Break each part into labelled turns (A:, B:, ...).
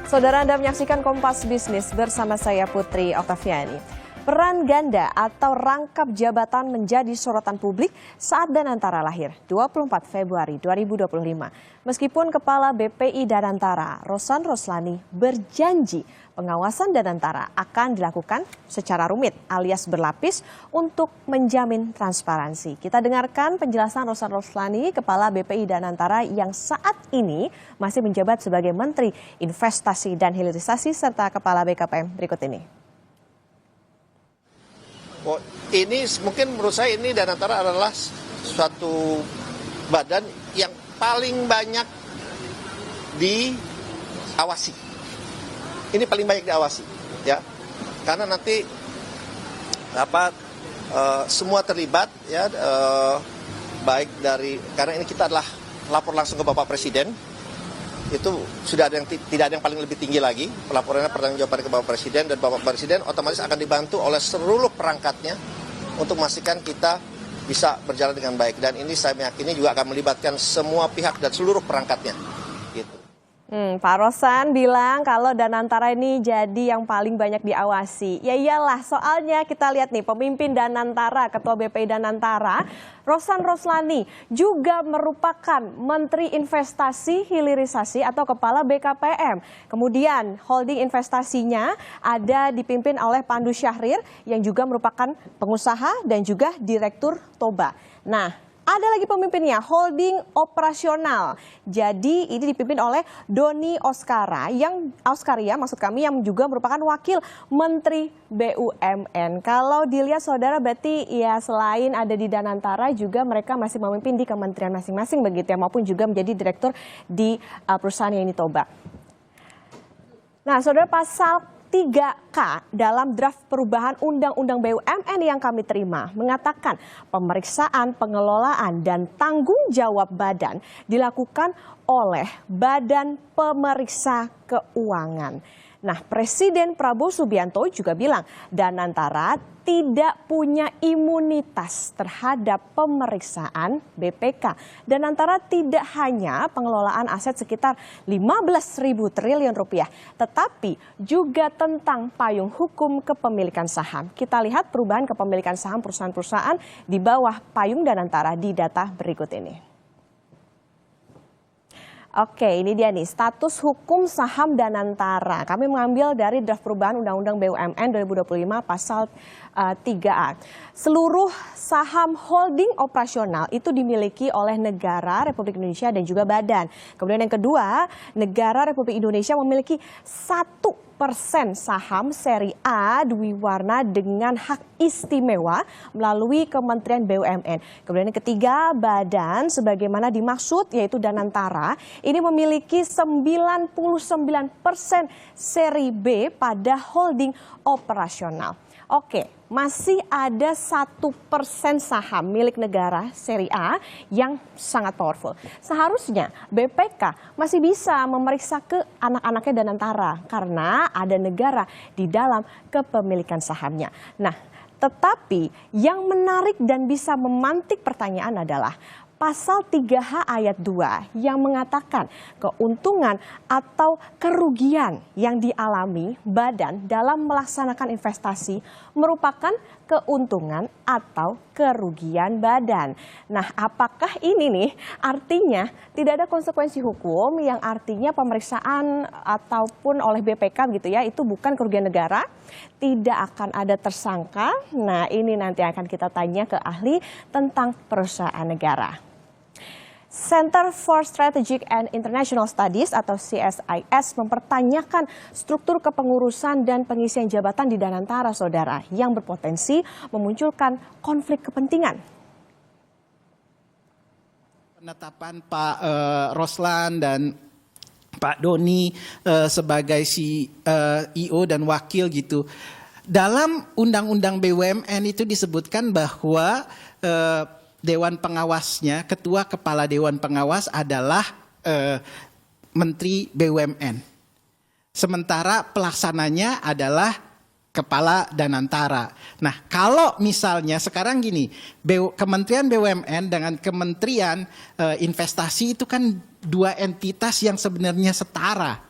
A: Saudara, Anda menyaksikan Kompas Bisnis bersama saya Putri Oktaviani. Peran ganda atau rangkap jabatan menjadi sorotan publik saat Danantara lahir 24 Februari 2025. Meskipun Kepala BPI Danantara, Rosan Roslani, berjanji pengawasan Danantara akan dilakukan secara rumit alias berlapis untuk menjamin transparansi. Kita dengarkan penjelasan Rosan Roslani, Kepala BPI Danantara yang saat ini masih menjabat sebagai Menteri Investasi dan Hilirisasi serta Kepala BKPM berikut ini.
B: Ini mungkin menurut saya ini Danantara adalah suatu badan yang paling banyak diawasi. Ini paling banyak diawasi, ya, karena nanti semua terlibat, ya, baik dari karena ini kita adalah lapor langsung ke Bapak Presiden. Itu sudah ada yang tidak ada yang paling lebih tinggi lagi, pelaporannya pertanggungjawaban ke Bapak Presiden, dan Bapak Presiden otomatis akan dibantu oleh seluruh perangkatnya untuk memastikan kita bisa berjalan dengan baik, dan ini saya meyakini juga akan melibatkan semua pihak dan seluruh perangkatnya. Gitu.
A: Pak Rosan bilang kalau Danantara ini jadi yang paling banyak diawasi. Ya iyalah, soalnya kita lihat nih pemimpin Danantara, Ketua BPI Danantara, Rosan Roslani juga merupakan Menteri Investasi Hilirisasi atau Kepala BKPM. Kemudian holding investasinya ada dipimpin oleh Pandu Syahrir yang juga merupakan pengusaha dan juga Direktur Toba. Nah, ada lagi pemimpinnya, holding operasional. Jadi ini dipimpin oleh Doni Oskaria yang juga merupakan wakil Menteri BUMN. Kalau dilihat saudara, berarti ya selain ada di Danantara juga mereka masih memimpin di kementerian masing-masing begitu ya, maupun juga menjadi direktur di perusahaan yang ini Toba. Nah, saudara, pasal 3K dalam draft perubahan Undang-Undang BUMN yang kami terima mengatakan pemeriksaan, pengelolaan, dan tanggung jawab badan dilakukan oleh Badan Pemeriksa Keuangan. Nah, Presiden Prabowo Subianto juga bilang Danantara tidak punya imunitas terhadap pemeriksaan BPK. Danantara tidak hanya pengelolaan aset sekitar 15.000 triliun rupiah, tetapi juga tentang payung hukum kepemilikan saham. Kita lihat perubahan kepemilikan saham perusahaan-perusahaan di bawah payung Danantara di data berikut ini. Oke, ini dia nih status hukum saham Danantara. Kami mengambil dari draft perubahan Undang-Undang BUMN 2025 pasal 3A. Seluruh saham holding operasional itu dimiliki oleh negara Republik Indonesia dan juga badan. Kemudian yang kedua, negara Republik Indonesia memiliki 1% saham seri A Dwiwarna dengan hak istimewa melalui Kementerian BUMN. Kemudian yang ketiga, badan sebagaimana dimaksud yaitu Danantara ini memiliki 99% seri B pada holding operasional. Oke, masih ada 1% saham milik negara seri A yang sangat powerful. Seharusnya BPK masih bisa memeriksa ke anak-anaknya Danantara karena ada negara di dalam kepemilikan sahamnya. Nah, tetapi yang menarik dan bisa memantik pertanyaan adalah Pasal 3H ayat 2 yang mengatakan keuntungan atau kerugian yang dialami badan dalam melaksanakan investasi merupakan keuntungan atau kerugian badan. Nah, apakah ini nih artinya tidak ada konsekuensi hukum yang artinya pemeriksaan ataupun oleh BPK gitu ya, itu bukan kerugian negara, tidak akan ada tersangka. Nah, ini nanti akan kita tanya ke ahli tentang perusahaan negara. Center for Strategic and International Studies atau CSIS mempertanyakan struktur kepengurusan dan pengisian jabatan di Danantara, saudara, yang berpotensi memunculkan konflik kepentingan.
C: Penetapan Pak Roslan dan Pak Doni sebagai CEO dan wakil gitu. Dalam Undang-Undang BUMN itu disebutkan bahwa Dewan Pengawasnya, Ketua Kepala Dewan Pengawas adalah Menteri BUMN. Sementara pelaksananya adalah Kepala Danantara. Nah, kalau misalnya sekarang gini, Kementerian BUMN dengan Kementerian Investasi itu kan dua entitas yang sebenarnya setara.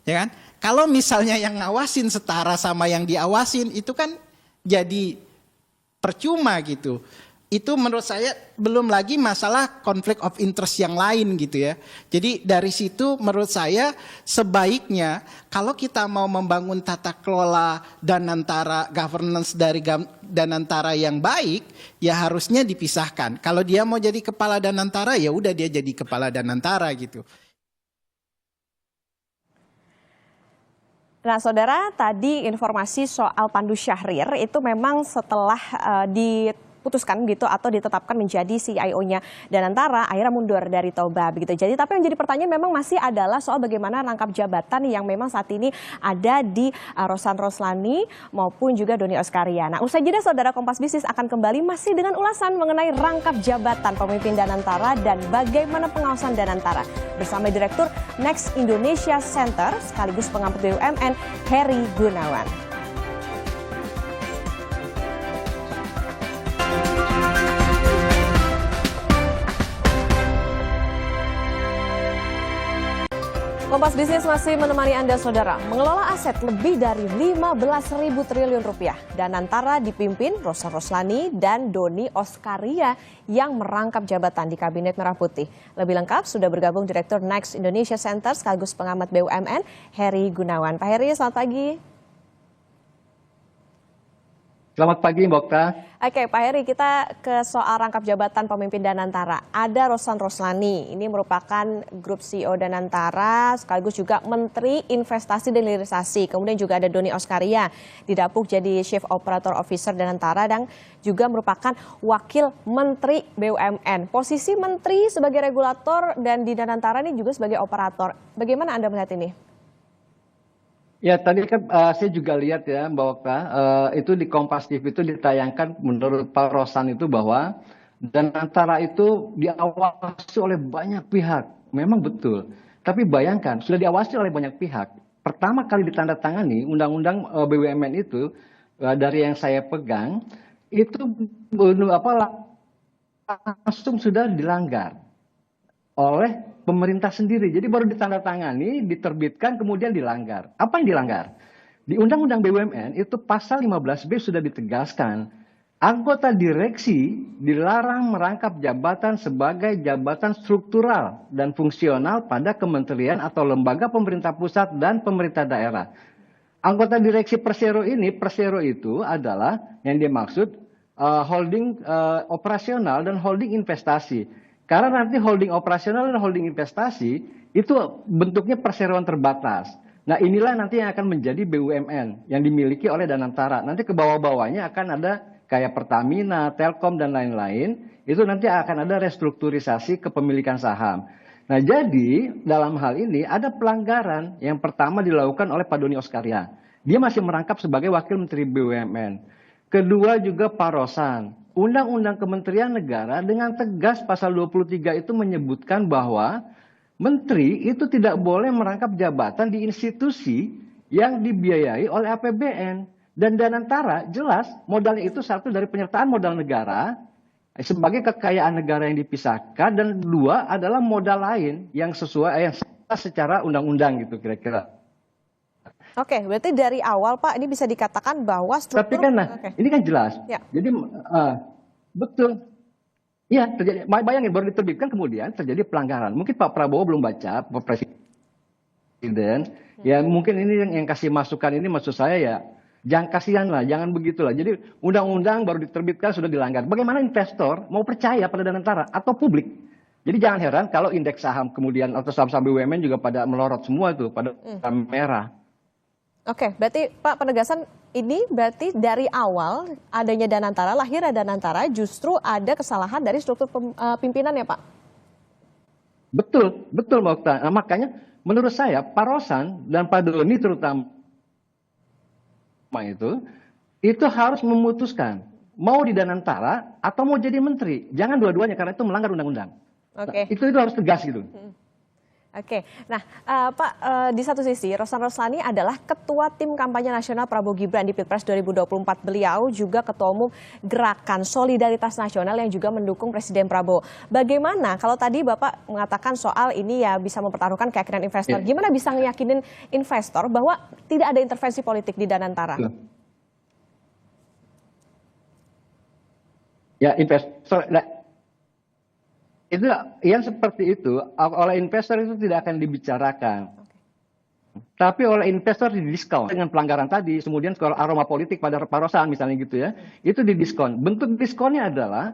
C: ya kan? Kalau misalnya yang ngawasin setara sama yang diawasin itu kan jadi percuma gitu. Itu menurut saya belum lagi masalah konflik of interest yang lain gitu ya. Jadi dari situ menurut saya sebaiknya kalau kita mau membangun tata kelola Danantara, governance dari Danantara yang baik, ya harusnya dipisahkan. Kalau dia mau jadi kepala Danantara, ya udah dia jadi kepala Danantara gitu.
A: Nah, saudara, tadi informasi soal Pandu Syahrir itu memang setelah diputuskan gitu atau ditetapkan menjadi CIO-nya Danantara, akhirnya mundur dari Toba begitu. Jadi, tapi yang jadi pertanyaan memang masih adalah soal bagaimana rangkap jabatan yang memang saat ini ada di Rosan Roslani maupun juga Doni Oskaria. Nah, usai jeda, saudara, Kompas Bisnis akan kembali masih dengan ulasan mengenai rangkap jabatan pemimpin Danantara dan bagaimana pengawasan Danantara bersama Direktur Next Indonesia Center sekaligus pengamat BUMN Heri Gunawan. Kompas Bisnis masih menemani Anda, saudara. Mengelola aset lebih dari 15.000 triliun rupiah. Danantara dipimpin Rosan Roslani dan Doni Oskaria yang merangkap jabatan di Kabinet Merah Putih. Lebih lengkap sudah bergabung Direktur Next Indonesia Center sekaligus pengamat BUMN Heri Gunawan. Pak Heri, selamat pagi.
D: Selamat pagi, Mbak Okta.
A: Oke, Pak Heri, kita ke soal rangkap jabatan pemimpin Danantara. Ada Rosan Roslani, ini merupakan grup CEO Danantara, sekaligus juga Menteri Investasi dan Hilirisasi. Kemudian juga ada Doni Oskaria, didapuk jadi Chief Operator Officer Danantara dan juga merupakan Wakil Menteri BUMN. Posisi Menteri sebagai regulator dan di Danantara ini juga sebagai operator. Bagaimana Anda melihat ini?
D: Ya, tadi kan saya juga lihat ya, Mbak Okta, itu di Kompas TV itu ditayangkan menurut Pak Rosan itu bahwa Danantara itu diawasi oleh banyak pihak. Memang betul. Tapi bayangkan, sudah diawasi oleh banyak pihak. Pertama kali ditandatangani Undang-Undang BUMN itu, dari yang saya pegang, itu langsung sudah dilanggar oleh pemerintah sendiri. Jadi baru ditandatangani, diterbitkan, kemudian dilanggar. Apa yang dilanggar? Di Undang-Undang BUMN itu pasal 15B sudah ditegaskan. Anggota direksi dilarang merangkap jabatan sebagai jabatan struktural dan fungsional pada kementerian atau lembaga pemerintah pusat dan pemerintah daerah. Anggota direksi Persero ini, Persero itu adalah yang dimaksud holding operasional dan holding investasi. Karena nanti holding operasional dan holding investasi itu bentuknya perseroan terbatas. Nah, inilah nanti yang akan menjadi BUMN yang dimiliki oleh Danantara. Nanti ke bawah-bawahnya akan ada kayak Pertamina, Telkom, dan lain-lain. Itu nanti akan ada restrukturisasi kepemilikan saham. Nah, jadi dalam hal ini ada pelanggaran yang pertama dilakukan oleh Pak Doni Oskaria. Dia masih merangkap sebagai Wakil Menteri BUMN. Kedua juga Pak Rosan. Undang-Undang Kementerian Negara dengan tegas pasal 23 itu menyebutkan bahwa menteri itu tidak boleh merangkap jabatan di institusi yang dibiayai oleh APBN. Dan Danantara jelas modalnya itu satu dari penyertaan modal negara sebagai kekayaan negara yang dipisahkan, dan dua adalah modal lain yang sesuai yang secara undang-undang gitu kira-kira.
A: Oke, berarti dari awal Pak ini bisa dikatakan bahwa struktur.
D: Tapi kan ini kan jelas. Ya. Jadi betul. Ya, terjadi. Bayangin baru diterbitkan kemudian terjadi pelanggaran. Mungkin Pak Prabowo belum baca, Pak Presiden. Ya mungkin ini yang kasih masukan ini maksud saya ya jangan kasihan lah, jangan begitulah. Jadi undang-undang baru diterbitkan sudah dilanggar. Bagaimana investor mau percaya pada Danantara atau publik? Jadi jangan heran kalau indeks saham kemudian atau saham-saham BUMN juga pada melorot semua itu pada merah.
A: Oke, berarti Pak penegasan ini berarti dari awal adanya Danantara, lahirnya Danantara justru ada kesalahan dari struktur pimpinan ya Pak?
D: Betul, betul Mbak Okta. Nah, makanya menurut saya Pak Rosan dan Pak Doni terutama itu harus memutuskan mau di Danantara atau mau jadi menteri. Jangan dua-duanya karena itu melanggar undang-undang.
A: Oke.
D: Nah, itu harus tegas gitu.
A: Oke, nah Pak, di satu sisi Rosan Roslani adalah Ketua Tim Kampanye Nasional Prabowo Gibran di Pilpres 2024. Beliau juga Ketua Umum Gerakan Solidaritas Nasional yang juga mendukung Presiden Prabowo. Bagaimana kalau tadi Bapak mengatakan soal ini ya bisa mempertaruhkan keyakinan investor. Gimana bisa ngeyakinin investor bahwa tidak ada intervensi politik di Danantara?
D: Ya, investor, itu yang seperti itu oleh investor itu tidak akan dibicarakan. Tapi oleh investor didiskon dengan pelanggaran tadi, kemudian kalau aroma politik pada Pak Rosan misalnya gitu ya, itu didiskon. Bentuk diskonnya adalah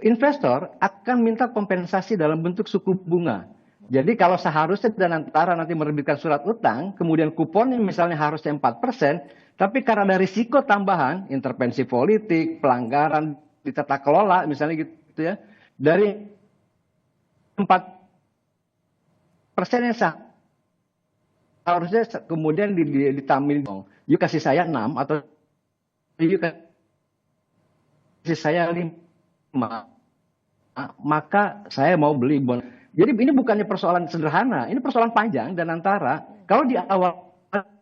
D: investor akan minta kompensasi dalam bentuk suku bunga. Jadi kalau seharusnya Danantara nanti menerbitkan surat utang, kemudian kuponnya misalnya harusnya 4%, tapi karena ada risiko tambahan, intervensi politik, pelanggaran di tata kelola misalnya gitu ya, dari 4% yang harusnya kemudian ditambahin dong. You kasih saya 6 atau you kasih saya 5, maka saya mau beli bond. Jadi ini bukannya persoalan sederhana, ini persoalan panjang. Danantara kalau di awal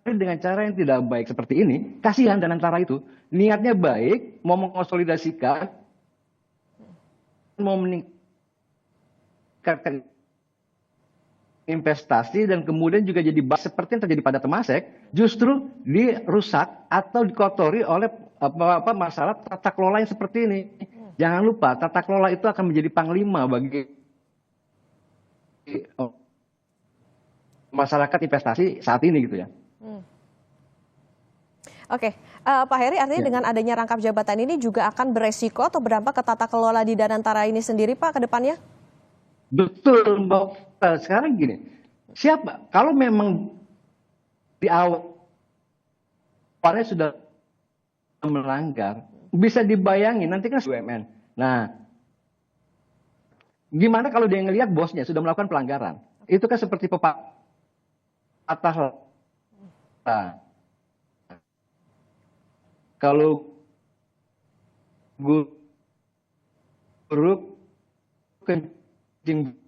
D: dengan cara yang tidak baik seperti ini, kasihan Danantara itu. Niatnya baik, mau mengonsolidasikan, mau meningkatkan investasi dan kemudian juga jadi seperti yang terjadi pada Temasek, justru dirusak atau dikotori oleh masalah tata kelola yang seperti ini. Jangan lupa tata kelola itu akan menjadi panglima bagi masyarakat investasi saat ini gitu ya.
A: Oke, Pak Heri, artinya dengan adanya rangkap jabatan ini juga akan beresiko atau berdampak ke tata kelola di Danantara ini sendiri, Pak, ke depannya?
D: Betul, Mbak. Sekarang gini, siapa? Kalau memang di awalnya sudah melanggar, bisa dibayangin nanti kan BUMN. Nah, gimana kalau dia ngelihat bosnya sudah melakukan pelanggaran? Itu kan seperti pepatah. Nah, kalau guru kencing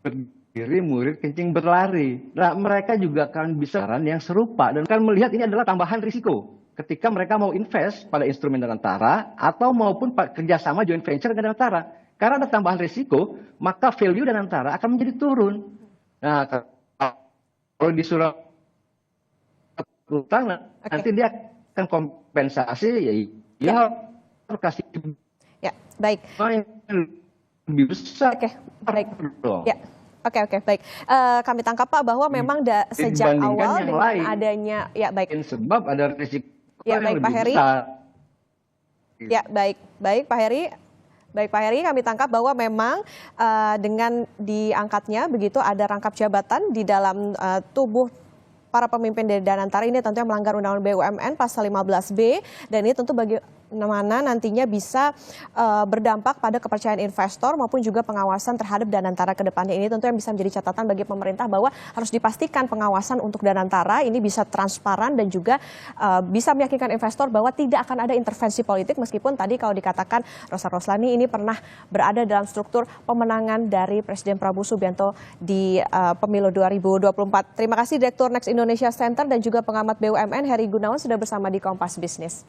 D: berdiri, murid kencing berlari. Nah, mereka juga akan bisa yang serupa dan akan melihat ini adalah tambahan risiko ketika mereka mau invest pada instrumen Danantara atau maupun kerjasama joint venture dengan Danantara. Karena ada tambahan risiko, maka value Danantara akan menjadi turun. Nah, kalau di surat utang nanti dia akan kompensasi, ya harus kasih.
A: Ya, baik.
D: Lebih besar.
A: Oke, baik. Ya. Oke, baik. Kami tangkap Pak bahwa memang sejak awal dengan
D: lain,
A: adanya, ya baik.
D: Sebab ada risiko
A: ya,
D: yang
A: baik,
D: lebih
A: Pak Heri.
D: besar.
A: Ya, baik Pak Heri. Baik Pak Heri, kami tangkap bahwa memang dengan diangkatnya begitu ada rangkap jabatan di dalam tubuh para pemimpin dari Danantara ini tentunya melanggar Undang-Undang BUMN pasal 15B dan ini tentu bagaimana nantinya bisa berdampak pada kepercayaan investor maupun juga pengawasan terhadap Danantara ke depannya. Ini tentu yang bisa menjadi catatan bagi pemerintah bahwa harus dipastikan pengawasan untuk Danantara ini bisa transparan dan juga bisa meyakinkan investor bahwa tidak akan ada intervensi politik meskipun tadi kalau dikatakan Rosan Roslani ini pernah berada dalam struktur pemenangan dari Presiden Prabowo Subianto di pemilu 2024. Terima kasih Direktur Next Indonesia Center dan juga pengamat BUMN Heri Gunawan sudah bersama di Kompas Bisnis.